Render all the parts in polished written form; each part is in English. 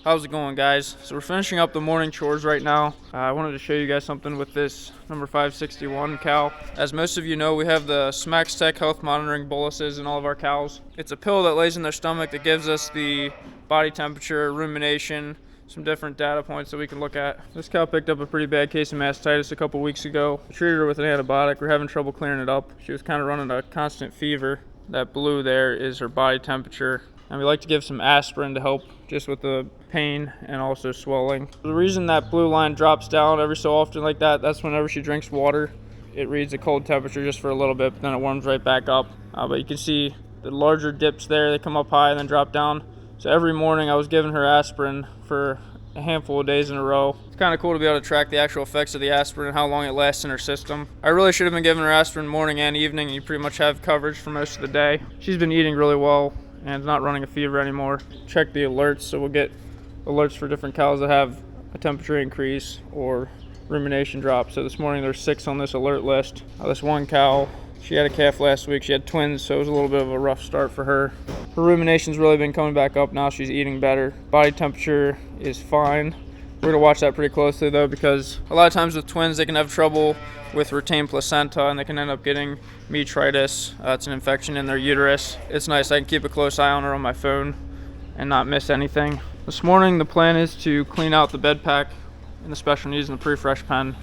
How's it going, guys? So we're finishing up the morning chores right now. I wanted to show you guys something with this number 561 cow. As most of you know, we have the Smax Tech health monitoring boluses in all of our cows. It's a pill that lays in their stomach that gives us the body temperature, rumination, some different data points that we can look at. This cow picked up a pretty bad case of mastitis a couple weeks ago. I treated her with an antibiotic. We're having trouble clearing it up. She was kind of running a constant fever. That blue there is her body temperature. And we like to give some aspirin to help just with the pain and also swelling. The reason that blue line drops down every so often like that, that's whenever she drinks water. It reads a cold temperature just for a little bit, but then it warms right back up. But you can see the larger dips there, they come up high and then drop down. So every morning I was giving her aspirin for a handful of days in a row. It's kind of cool to be able to track the actual effects of the aspirin and how long it lasts in her system. I really should have been giving her aspirin morning and evening, and you pretty much have coverage for most of the day. She's been eating really well and not running a fever anymore. Check the alerts, so we'll get alerts for different cows that have a temperature increase or rumination drop. So this morning there's 6 on this alert list. This one cow, she had a calf last week. She had twins, so it was a little bit of a rough start for her. Her rumination's really been coming back up now. She's eating better. Body temperature is fine. We're gonna watch that pretty closely though, because a lot of times with twins they can have trouble with retained placenta and they can end up getting metritis. It's an infection in their uterus. It's nice I can keep a close eye on her on my phone and not miss anything. This morning the plan is to clean out the bed pack in the special needs in the pre-fresh pen.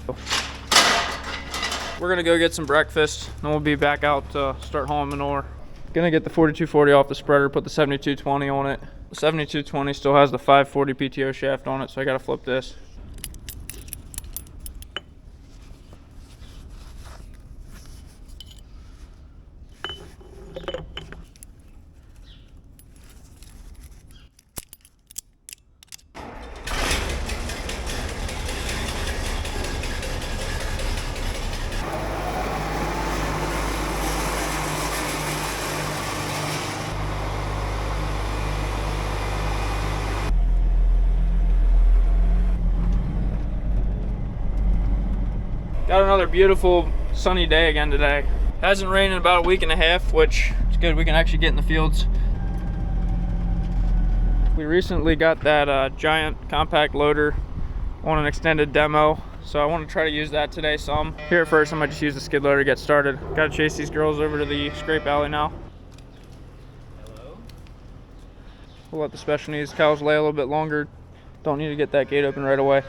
We're gonna go get some breakfast, then we'll be back out to start hauling manure. Gonna get the 4240 off the spreader, put the 7220 on it. The 7220 still has the 540 PTO shaft on it, so I gotta flip this. Got another beautiful sunny day again today. Hasn't rained in about a week and a half, which is good. We can actually get in the fields. We recently got that giant compact loader on an extended demo, so I want to try to use that today some. Here at first I might just use the skid loader to get started. Gotta chase these girls over to the scrape alley now. Hello? We'll let the special needs cows lay a little bit longer. Don't need to get that gate open right away.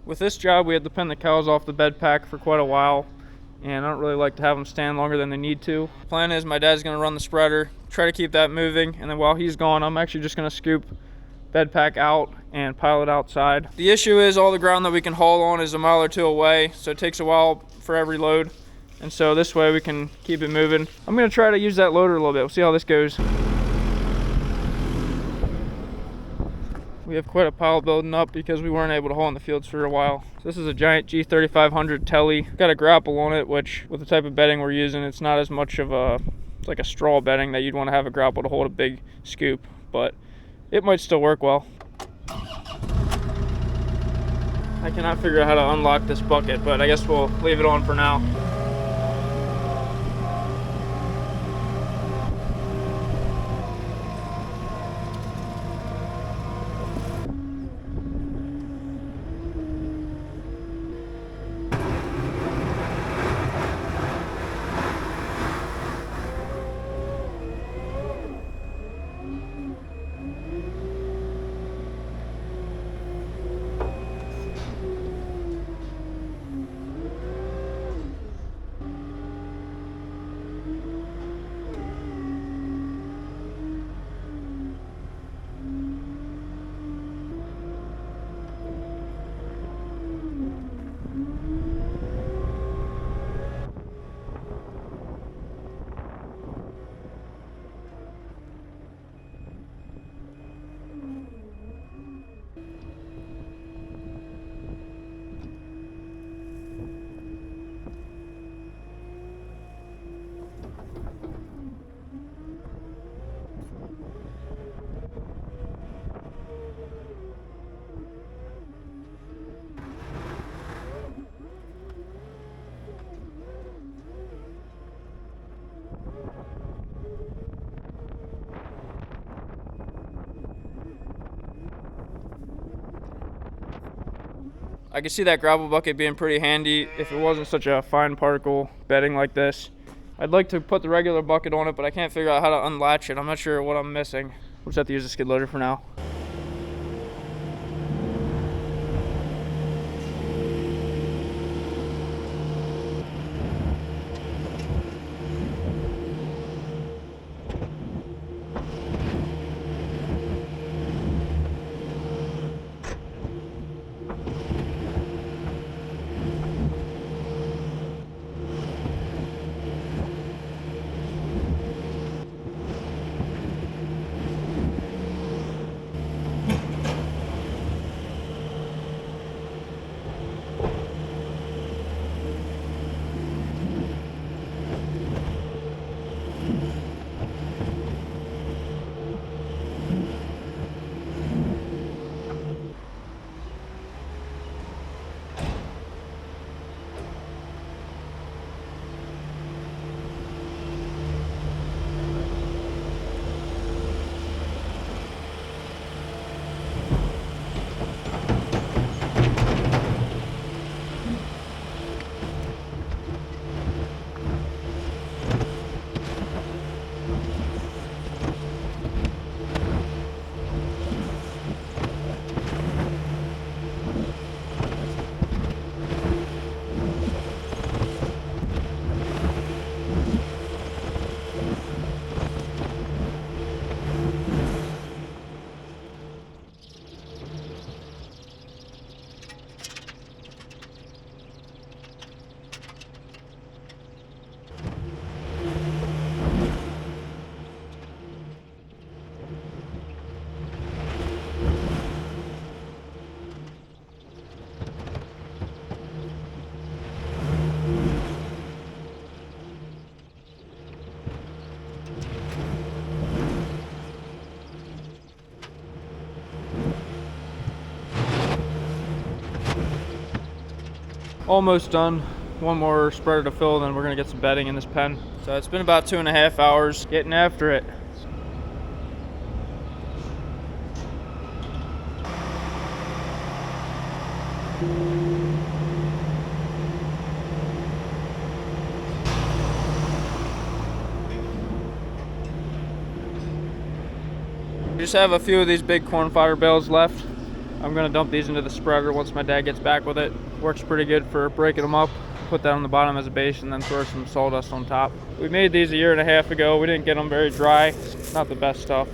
With this job, we had to pin the cows off the bed pack for quite a while, and I don't really like to have them stand longer than they need to. The plan is my dad's gonna run the spreader, try to keep that moving, and then while he's gone, I'm actually just gonna scoop bed pack out and pile it outside. The issue is all the ground that we can haul on is a mile or two away, so it takes a while for every load, and so this way we can keep it moving. I'm gonna try to use that loader a little bit. We'll see how this goes. We have quite a pile building up because we weren't able to haul in the fields for a while. So this is a giant G3500 telly. Got a grapple on it, which with the type of bedding we're using, it's not as much of it's like a straw bedding that you'd want to have a grapple to hold a big scoop, but it might still work well. I cannot figure out how to unlock this bucket, but I guess we'll leave it on for now. I can see that gravel bucket being pretty handy if it wasn't such a fine particle bedding like this. I'd like to put the regular bucket on it, but I can't figure out how to unlatch it. I'm not sure what I'm missing. We'll just have to use the skid loader for now. Almost done. One more spreader to fill, then we're gonna get some bedding in this pen. So it's been about 2.5 hours getting after it. We just have a few of these big corn fodder bales left. I'm gonna dump these into the spreader once my dad gets back with it. Works pretty good for breaking them up. Put that on the bottom as a base and then throw some sawdust on top. We made these 1.5 years ago. We didn't get them very dry. Not the best stuff.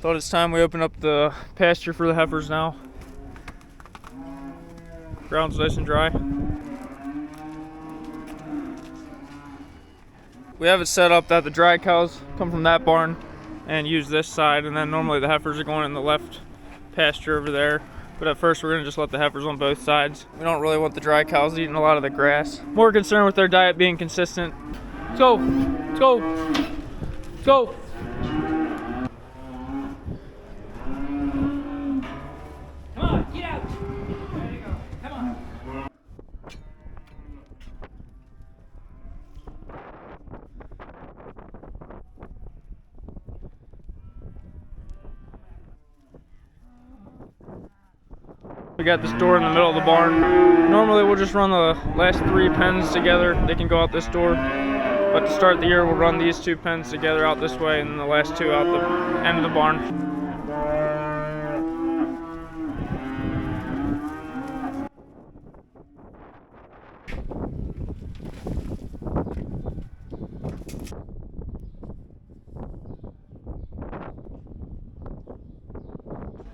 Thought it's time we open up the pasture for the heifers now. Ground's nice and dry. We have it set up that the dry cows come from that barn and use this side, and then normally the heifers are going in the left pasture over there. But at first we're gonna just let the heifers on both sides. We don't really want the dry cows eating a lot of the grass. More concerned with their diet being consistent. Let's go, let's go, let's go. We got this door in the middle of the barn. Normally we'll just run the last 3 pens together. They can go out this door. But to start the year, we'll run these 2 pens together out this way and then the last 2 out the end of the barn.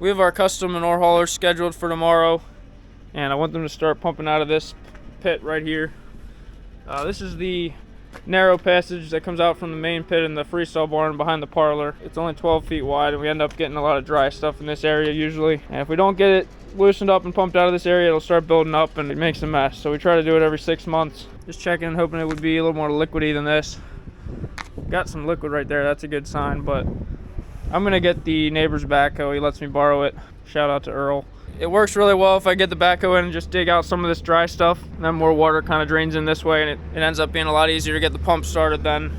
We have our custom manure haulers scheduled for tomorrow, and I want them to start pumping out of this pit right here. This is the narrow passage that comes out from the main pit in the freestyle barn behind the parlor. It's only 12 feet wide, and we end up getting a lot of dry stuff in this area usually. And if we don't get it loosened up and pumped out of this area, it'll start building up and it makes a mess. So we try to do it every 6 months. Just checking, hoping it would be a little more liquidy than this. Got some liquid right there, that's a good sign, but I'm gonna get the neighbor's backhoe. He lets me borrow it. Shout out to Earl. It works really well if I get the backhoe in and just dig out some of this dry stuff. And then more water kind of drains in this way, and it ends up being a lot easier to get the pump started then.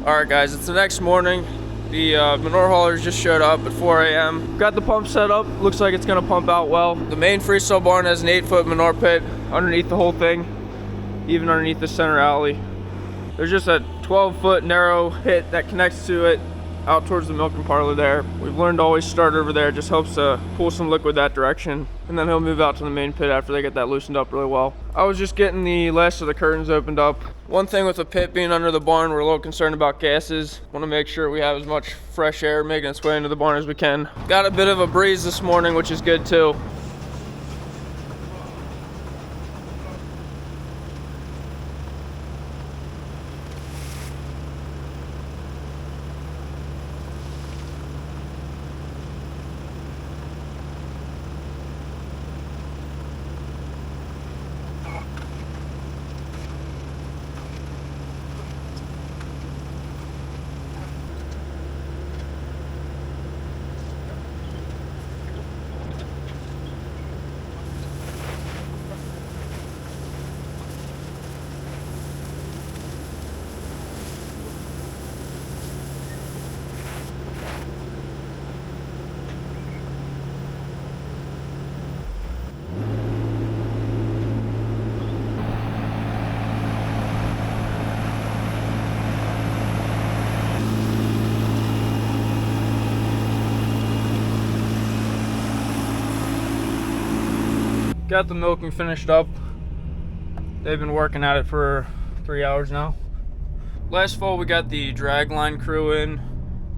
Alright guys, it's the next morning. The manure haulers just showed up at 4 a.m. Got the pump set up, looks like it's gonna pump out well. The main freestyle barn has an 8-foot manure pit underneath the whole thing, even underneath the center alley. There's just a 12-foot narrow pit that connects to it out towards the milking parlor there. We've learned to always start over there, it just helps to pull some liquid that direction. And then he'll move out to the main pit after they get that loosened up really well. I was just getting the last of the curtains opened up. One thing with the pit being under the barn, we're a little concerned about gases. Want to make sure we have as much fresh air making its way into the barn as we can. Got a bit of a breeze this morning, which is good too. Got the milking finished up. They've been working at it for 3 hours now. Last fall we got the drag line crew in,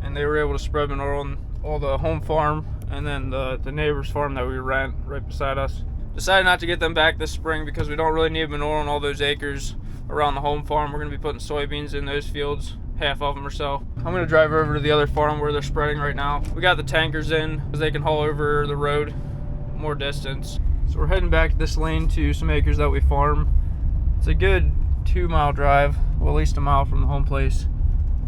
and they were able to spread manure on all the home farm and then the neighbor's farm that we rent right beside us. Decided not to get them back this spring because we don't really need manure on all those acres around the home farm. We're gonna be putting soybeans in those fields, half of them or so. I'm gonna drive over to the other farm where they're spreading right now. We got the tankers in because they can haul over the road more distance. So we're heading back to this lane to some acres that we farm. It's a good 2-mile drive, well at least a mile from the home place.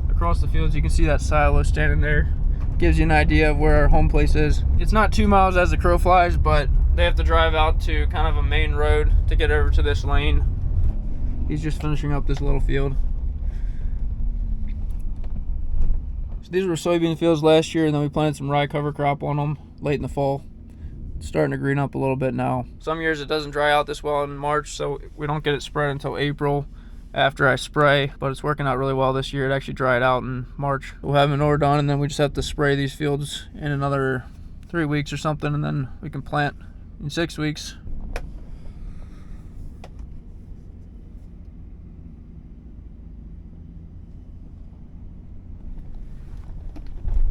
Across the fields you can see that silo standing there. Gives you an idea of where our home place is. It's not 2 miles as the crow flies, but they have to drive out to kind of a main road to get over to this lane. He's just finishing up this little field. So these were soybean fields last year, and then we planted some rye cover crop on them late in the fall. Starting to green up a little bit now. Some years it doesn't dry out this well in March, so we don't get it spread until April, after I spray, but it's working out really well this year. It actually dried out in March. We'll have manure done, and then we just have to spray these fields in another 3 weeks or something, and then we can plant in 6 weeks.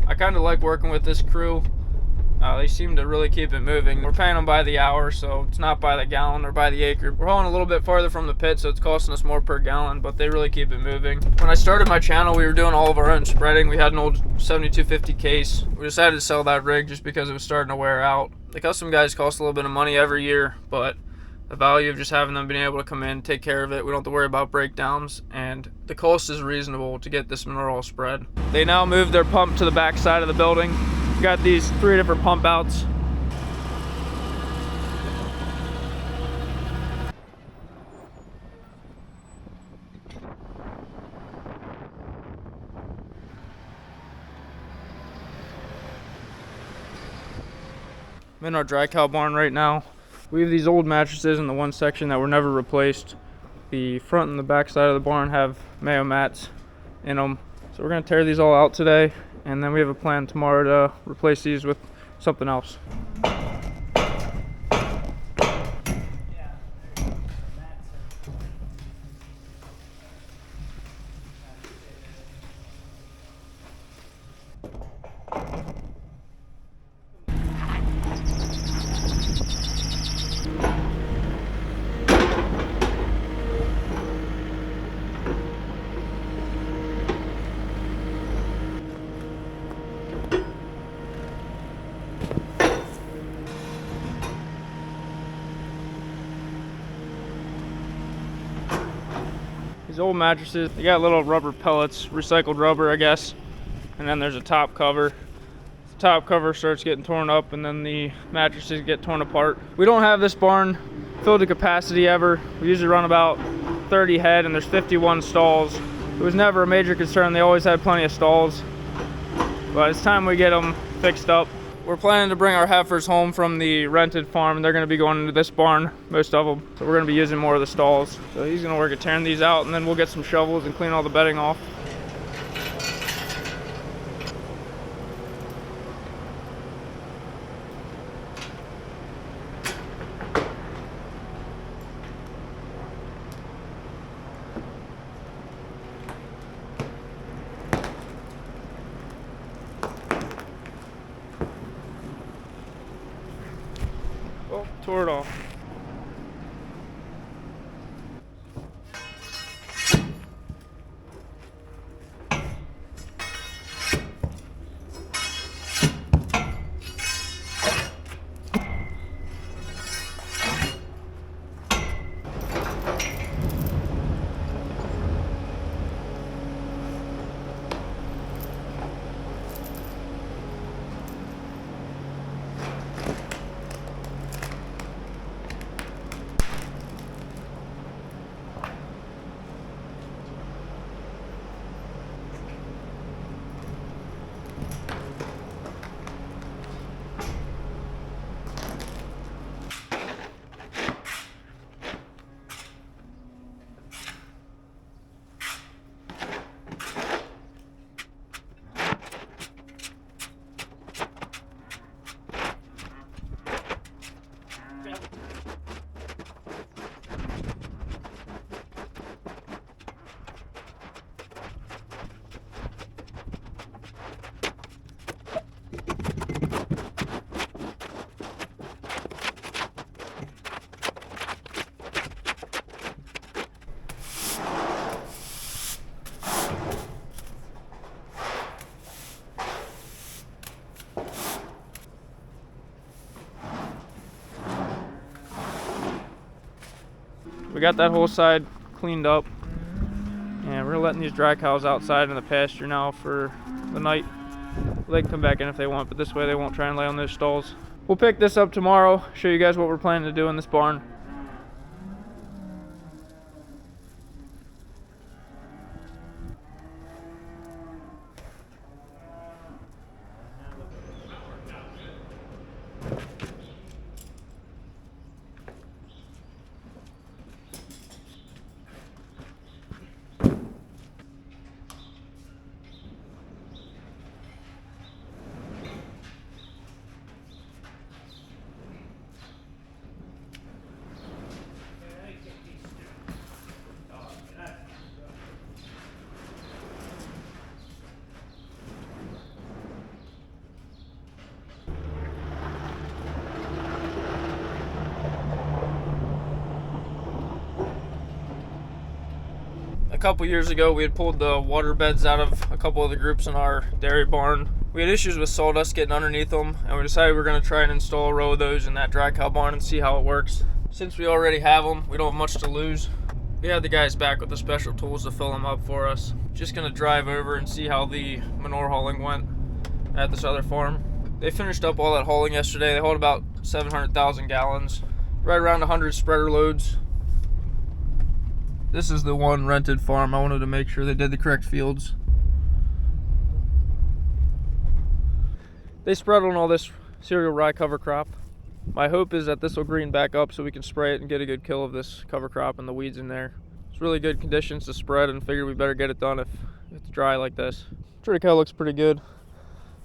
I kind of like working with this crew. They seem to really keep it moving. We're paying them by the hour, so it's not by the gallon or by the acre. We're hauling a little bit farther from the pit, so it's costing us more per gallon, but they really keep it moving. When I started my channel, we were doing all of our own spreading. We had an old 7250 case. We decided to sell that rig just because it was starting to wear out. The custom guys cost a little bit of money every year, but the value of just having them being able to come in, take care of it, we don't have to worry about breakdowns, and the cost is reasonable to get this manure all spread. They now moved their pump to the back side of the building. Got these 3 different pump outs. I'm in our dry cow barn right now. We have these old mattresses in the one section that were never replaced. The front and the back side of the barn have mayo mats in them. So we're gonna tear these all out today, and then we have a plan tomorrow to replace these with something else. These old mattresses, they got little rubber pellets, recycled rubber, I guess. And then there's a top cover. The top cover starts getting torn up, and then the mattresses get torn apart. We don't have this barn filled to capacity ever. We usually run about 30 head, and there's 51 stalls. It was never a major concern. They always had plenty of stalls. But it's time we get them fixed up. We're planning to bring our heifers home from the rented farm, and they're going to be going into this barn, most of them. So we're going to be using more of the stalls. So he's going to work at tearing these out, and then we'll get some shovels and clean all the bedding off. Oh, tore it off. We got that whole side cleaned up, and we're letting these dry cows outside in the pasture now for the night. They can come back in if they want, but this way they won't try and lay on those stalls. We'll pick this up tomorrow, show you guys what we're planning to do in this barn. couple years ago, we had pulled the water beds out of a couple of the groups in our dairy barn. We had issues with sawdust getting underneath them, and we decided we were going to try and install a row of those in that dry cow barn and see how it works. Since we already have them, we don't have much to lose. We had the guys back with the special tools to fill them up for us. Just going to drive over and see how the manure hauling went at this other farm. They finished up all that hauling yesterday. They hauled about 700,000 gallons, right around 100 spreader loads. This is the one rented farm. I wanted to make sure they did the correct fields. They spread on all this cereal rye cover crop. My hope is that this will green back up so we can spray it and get a good kill of this cover crop and the weeds in there. It's really good conditions to spread, and figure we better get it done if it's dry like this. Dry cow looks pretty good.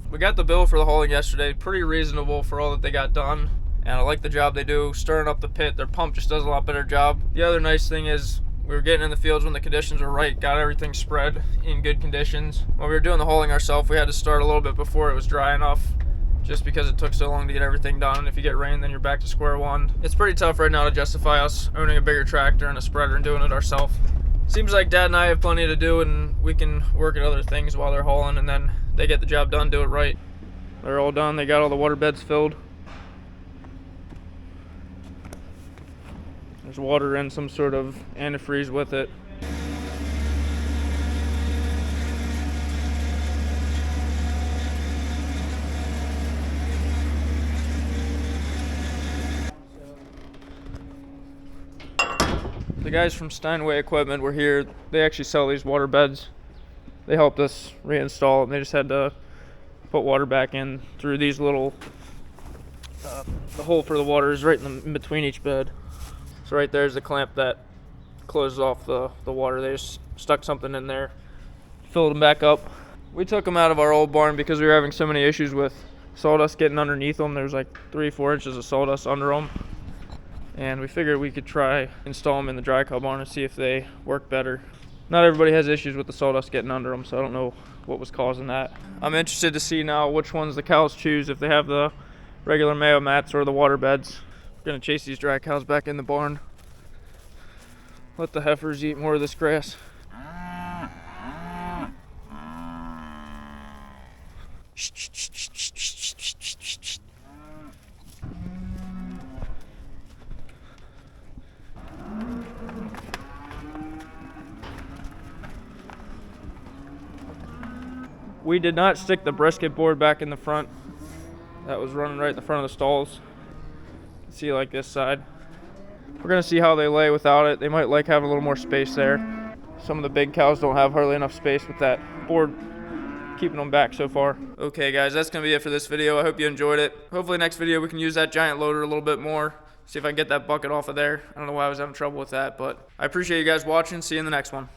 We got the bill for the hauling yesterday, pretty reasonable for all that they got done. And I like the job they do stirring up the pit. Their pump just does a lot better job. The other nice thing is we were getting in the fields when the conditions were right, got everything spread in good conditions. When we were doing the hauling ourselves, we had to start a little bit before it was dry enough, just because it took so long to get everything done. And if you get rain, then you're back to square one. It's pretty tough right now to justify us owning a bigger tractor and a spreader and doing it ourselves. Seems like Dad and I have plenty to do, and we can work at other things while they're hauling, and then they get the job done, do it right. They're all done. They got all the water beds filled. There's water in some sort of antifreeze with it. The guys from Steinway Equipment were here. They actually sell these water beds. They helped us reinstall it, and they just had to put water back in through these little, the hole for the water is right in between each bed. So right there's the clamp that closes off the water. They just stuck something in there, filled them back up. We took them out of our old barn because we were having so many issues with sawdust getting underneath them. There's like 3-4 inches of sawdust under them. And we figured we could try install them in the dry cow barn and see if they work better. Not everybody has issues with the sawdust getting under them, so I don't know what was causing that. I'm interested to see now which ones the cows choose, if they have the regular mayo mats or the water beds. We're gonna chase these dry cows back in the barn. Let the heifers eat more of this grass. We did not stick the brisket board back in the front. That was running right in the front of the stalls. You can see like this side. We're gonna see how they lay without it. They might like having a little more space there. Some of the big cows don't have hardly enough space with that board keeping them back so far. Okay guys, that's gonna be it for this video. I hope you enjoyed it. Hopefully next video we can use that giant loader a little bit more. See if I can get that bucket off of there. I don't know why I was having trouble with that, but I appreciate you guys watching. See you in the next one.